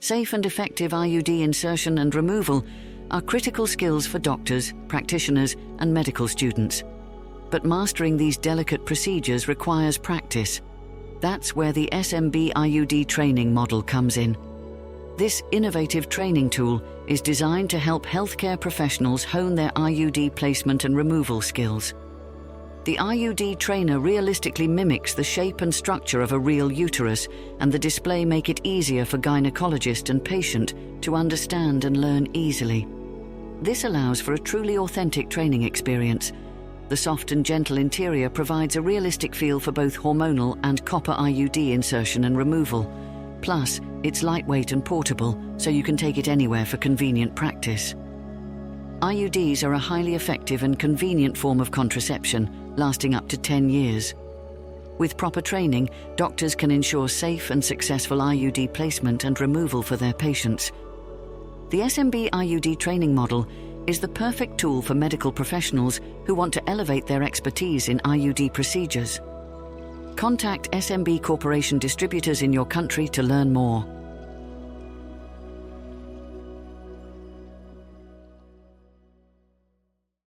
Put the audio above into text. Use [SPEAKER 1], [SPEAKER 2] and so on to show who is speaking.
[SPEAKER 1] Safe and effective IUD insertion and removal are critical skills for doctors, practitioners, and medical students. But mastering these delicate procedures requires practice. That's where the SMB IUD training model comes in. This innovative training tool is designed to help healthcare professionals hone their IUD placement and removal skills. The IUD trainer realistically mimics the shape and structure of a real uterus, and the display make it easier for gynecologist and patient to understand and learn easily. This allows for a truly authentic training experience. The soft and gentle interior provides a realistic feel for both hormonal and copper IUD insertion and removal. Plus, it's lightweight and portable, so you can take it anywhere for convenient practice. IUDs are a highly effective and convenient form of contraception, lasting up to 10 years. With proper training, doctors can ensure safe and successful IUD placement and removal for their patients. The SMB IUD training model is the perfect tool for medical professionals who want to elevate their expertise in IUD procedures. Contact SMB Corporation distributors in your country to learn more.